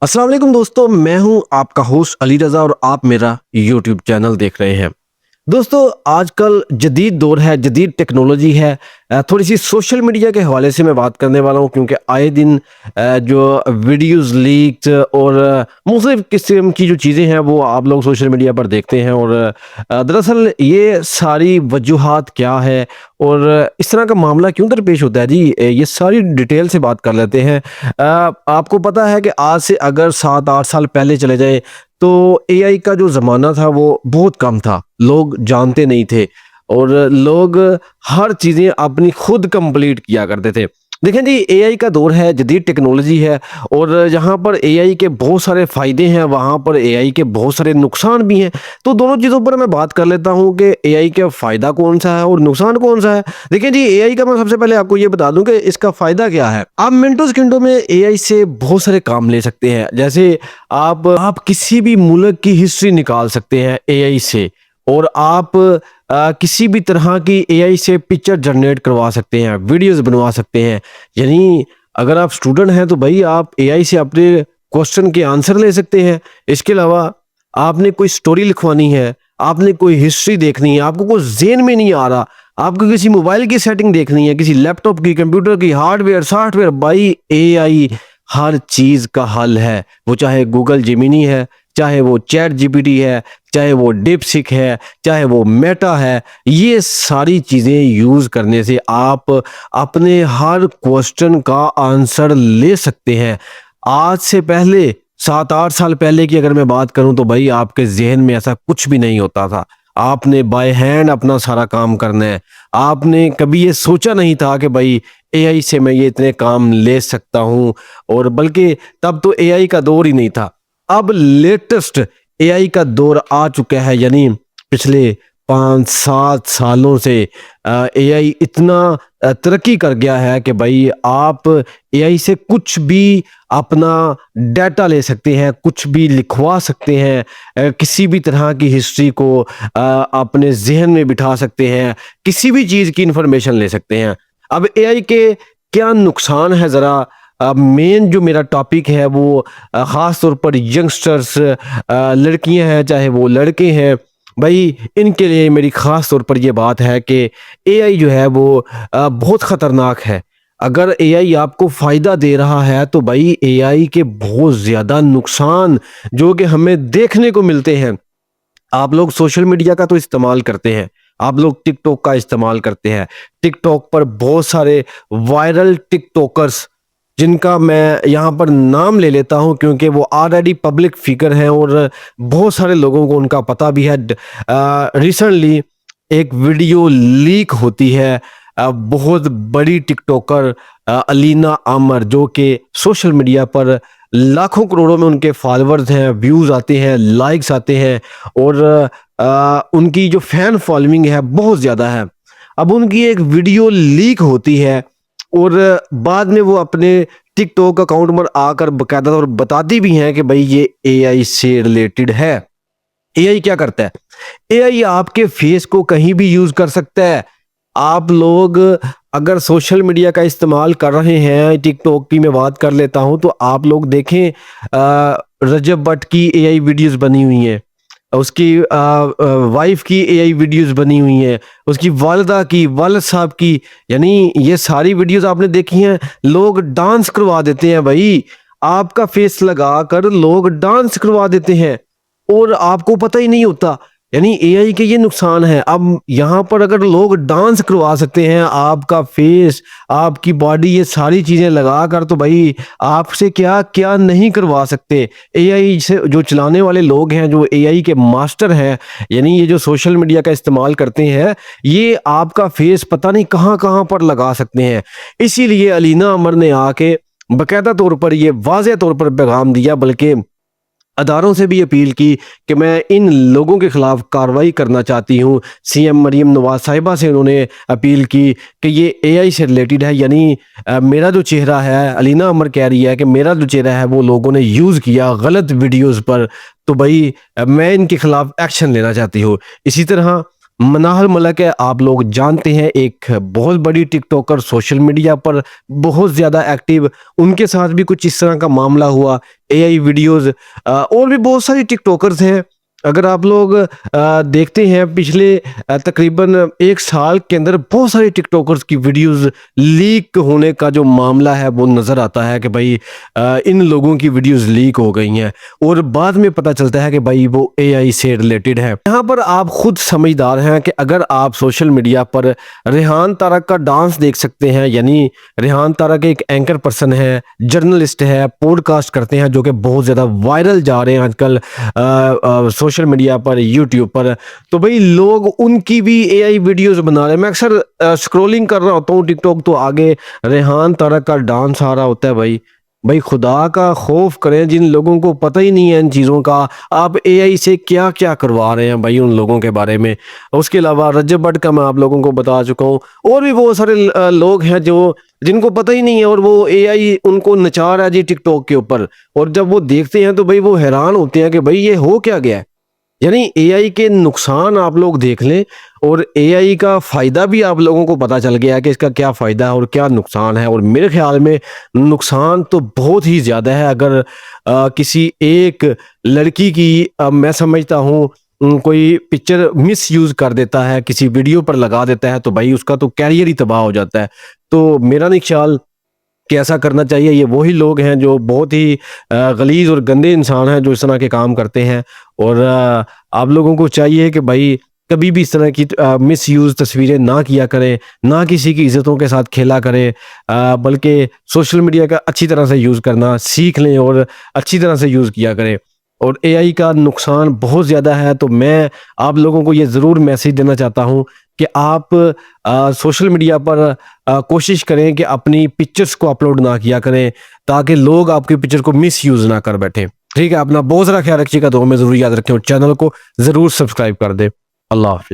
अस्सलाम वालेकुम दोस्तों, मैं हूं आपका होस्ट अली रज़ा और आप मेरा यूट्यूब चैनल देख रहे हैं। दोस्तों, आजकल जदीद दौर है, जदीद टेक्नोलॉजी है। थोड़ी सी सोशल मीडिया के हवाले से मैं बात करने वाला हूँ क्योंकि आए दिन जो वीडियोस लीक्स और मुख्तलिफ किस्म की जो चीज़ें हैं वो आप लोग सोशल मीडिया पर देखते हैं। और दरअसल ये सारी वजूहात क्या है और इस तरह का मामला क्यों दरपेश होता है जी, ये सारी डिटेल से बात कर लेते हैं। आपको पता है कि आज से अगर 7-8 साल पहले चले जाए तो एआई का जो ज़माना था वो बहुत कम था, लोग जानते नहीं थे और लोग हर चीज़ें अपनी खुद कंप्लीट किया करते थे। देखें जी, एआई का दौर है, जदीद टेक्नोलॉजी है और जहाँ पर एआई के बहुत सारे फ़ायदे हैं, वहाँ पर एआई के बहुत सारे नुकसान भी हैं। तो दोनों चीज़ों पर मैं बात कर लेता हूँ कि एआई का फ़ायदा कौन-सा है और नुकसान कौन-सा है। देखिए जी, एआई का मैं सबसे पहले आपको ये बता दूँ कि इसका फ़ायदा क्या है। आप मिनटों-सेकंडों में एआई से बहुत सारे काम ले सकते हैं। जैसे आप किसी भी मुल्क की हिस्ट्री निकाल सकते हैं एआई से और आप किसी भी तरह की एआई से पिक्चर जनरेट करवा सकते हैं, वीडियोज़ बनवा सकते हैं। यानी अगर आप स्टूडेंट हैं तो भई आप एआई से अपने क्वेश्चन के आंसर ले सकते हैं। इसके अलावा आपने कोई स्टोरी लिखवानी है, आपने कोई हिस्ट्री देखनी है, आपको कुछ ज़हन में नहीं आ रहा, आपको किसी मोबाइल की सेटिंग देखनी है, किसी लैपटॉप की, कंप्यूटर की, हार्डवेयर, सॉफ्टवेयर, भाई एआई हर चीज़ का हल है। वो चाहे गूगल जेमिनी है, चाहे वो चैट जीपीटी है, चाहे वो डीपसीक है, चाहे वो मेटा है, ये सारी चीज़ें यूज़ करने से आप अपने हर क्वेश्चन का आंसर ले सकते हैं। आज से पहले 7-8 साल पहले की अगर मैं बात करूं तो भाई आपके ज़हन में ऐसा कुछ भी नहीं होता था। आपने बाय हैंड अपना सारा काम करना है। आपने कभी ये सोचा नहीं था कि भाई एआई से मैं ये इतने काम ले सकता हूं और बल्कि तब तो एआई का दौर ही नहीं था। अब लेटेस्ट एआई का दौर आ चुका है, यानी पिछले 5-7 सालों से एआई इतना तरक्की कर गया है कि भाई आप एआई से कुछ भी अपना डाटा ले सकते हैं, कुछ भी लिखवा सकते हैं, किसी भी तरह की हिस्ट्री को अपने ज़हन में बिठा सकते हैं, किसी भी चीज़ की इंफॉर्मेशन ले सकते हैं। अब एआई के क्या नुकसान है, ज़रा मेन जो मेरा टॉपिक है वो ख़ास तौर पर यंगस्टर्स, लड़कियां हैं चाहे वो लड़के हैं, भाई इनके लिए मेरी ख़ास तौर पर ये बात है कि एआई जो है वो बहुत ख़तरनाक है। अगर एआई आपको फ़ायदा दे रहा है तो भाई एआई के बहुत ज़्यादा नुकसान जो कि हमें देखने को मिलते हैं। आप लोग सोशल मीडिया का तो इस्तेमाल करते हैं, आप लोग टिकटॉक का इस्तेमाल करते हैं। टिकटॉक पर बहुत सारे वायरल टिकटॉकर्स, जिनका मैं यहाँ पर नाम ले लेता हूँ क्योंकि वो ऑलरेडी पब्लिक फिगर हैं और बहुत सारे लोगों को उनका पता भी है। रिसेंटली एक वीडियो लीक होती है, बहुत बड़ी टिकटॉकर अलीना आमर, जो कि सोशल मीडिया पर लाखों करोड़ों में उनके फॉलोअर्स हैं, व्यूज़ आते हैं, लाइक्स आते हैं और उनकी जो फैन फॉलोइंग है बहुत ज़्यादा है। अब उनकी एक वीडियो लीक होती है और बाद में वो अपने टिकटॉक अकाउंट पर आकर बकायदा और बताती भी हैं कि भाई ये एआई से रिलेटेड है। एआई क्या करता है? एआई आपके फेस को कहीं भी यूज कर सकता है। आप लोग अगर सोशल मीडिया का इस्तेमाल कर रहे हैं, टिकटॉक की मैं बात कर लेता हूं, तो आप लोग देखें रजब भट्ट की एआई वीडियोस बनी हुई हैं, उसकी वाइफ की एआई वीडियोस बनी हुई हैं, उसकी वालिदा की, वालिद साहब की, यानी ये सारी वीडियोस आपने देखी हैं। लोग डांस करवा देते हैं भाई, आपका फेस लगा कर लोग डांस करवा देते हैं और आपको पता ही नहीं होता। यानी एआई के ये नुकसान है। अब यहाँ पर अगर लोग डांस करवा सकते हैं, आपका फेस, आपकी बॉडी, ये सारी चीजें लगा कर, तो भाई आपसे क्या क्या नहीं करवा सकते। एआई से जो चलाने वाले लोग हैं, जो एआई के मास्टर हैं, यानी ये जो सोशल मीडिया का इस्तेमाल करते हैं, ये आपका फेस पता नहीं कहाँ कहाँ पर लगा सकते हैं। इसीलिए अलीना अमर ने आके बाकायदा तौर पर ये वाज़ेह तौर पर पैगाम दिया, बल्कि अदारों से भी अपील की कि मैं इन लोगों के खिलाफ कार्रवाई करना चाहती हूँ। सीएम मरीम नवाज साहिबा से उन्होंने अपील की कि ये एआई से रिलेटेड है, यानी मेरा जो चेहरा है, अलीना अमर कह रही है कि मेरा जो चेहरा है वो लोगों ने यूज़ किया गलत वीडियोस पर, तो भाई मैं इनके खिलाफ एक्शन लेना चाहती हूँ। इसी तरह मनाहल मलक है, आप लोग जानते हैं, एक बहुत बड़ी टिकटॉकर, सोशल मीडिया पर बहुत ज़्यादा एक्टिव। उनके साथ भी कुछ इस तरह का मामला हुआ। एआई वीडियोज़ और भी बहुत सारी टिकटॉकर्स हैं। अगर आप लोग देखते हैं पिछले तकरीबन 1 साल के अंदर बहुत सारे टिकटॉकर्स की वीडियोज़ लीक होने का जो मामला है वो नज़र आता है कि भाई इन लोगों की वीडियोज़ लीक हो गई हैं और बाद में पता चलता है कि भाई वो एआई से रिलेटेड है। यहाँ पर आप खुद समझदार हैं कि अगर आप सोशल मीडिया पर रेहान तारक का डांस देख सकते हैं, यानी रेहान तारक एक एंकर पर्सन है, जर्नलिस्ट है, पॉडकास्ट करते हैं जो कि बहुत ज़्यादा वायरल जा रहे हैं आजकल सोशल मीडिया पर, यूट्यूब पर। तो भाई लोग उनकी भी एआई वीडियोज़ बना रहे हैं। मैं अक्सर स्क्रॉलिंग कर रहा होता हूँ टिकटॉक, तो आगे रेहान तारक का डांस आ रहा होता है। भाई भाई खुदा का खौफ करें, जिन लोगों को पता ही नहीं है इन चीज़ों का, आप एआई से क्या क्या करवा रहे हैं भाई उन लोगों के बारे में। उसके अलावा रजब भट्ट का मैं आप लोगों को बता चुका हूँ, और भी बहुत सारे लोग हैं जो जिनको पता ही नहीं है और वो एआई उनको नचा रहा है जी टिकटॉक के ऊपर। और जब वो देखते हैं तो भाई वो हैरान होते हैं कि भाई ये हो क्या गया है। यानी एआई के नुकसान आप लोग देख लें और एआई का फ़ायदा भी आप लोगों को पता चल गया है कि इसका क्या फ़ायदा है और क्या नुकसान है। और मेरे ख्याल में नुकसान तो बहुत ही ज़्यादा है। अगर किसी एक लड़की की मैं समझता हूँ कोई पिक्चर मिस यूज़ कर देता है, किसी वीडियो पर लगा देता है, तो भाई उसका तो कैरियर ही तबाह हो जाता है। तो मेरा नहीं ख्याल कि ऐसा करना चाहिए। ये वही लोग हैं जो बहुत ही गलीज़ और गंदे इंसान हैं जो इस तरह के काम करते हैं। और आप लोगों को चाहिए कि भाई कभी भी इस तरह की मिसयूज़ तस्वीरें ना किया करें, ना किसी की इज़्ज़तों के साथ खेला करें, बल्कि सोशल मीडिया का अच्छी तरह से यूज़ करना सीख लें और अच्छी तरह से यूज़ किया करें। और एआई का नुकसान बहुत ज़्यादा है, तो मैं आप लोगों को ये ज़रूर मैसेज देना चाहता हूँ कि आप सोशल मीडिया पर कोशिश करें कि अपनी पिक्चर्स को अपलोड ना किया करें, ताकि लोग आपकी पिक्चर को मिसयूज़ ना कर बैठें। ठीक है, अपना बहुत सारा ख्याल रखिएगा, दुआ में ज़रूर याद रखें और चैनल को ज़रूर सब्सक्राइब कर दें। अल्लाह हाफ़िज़।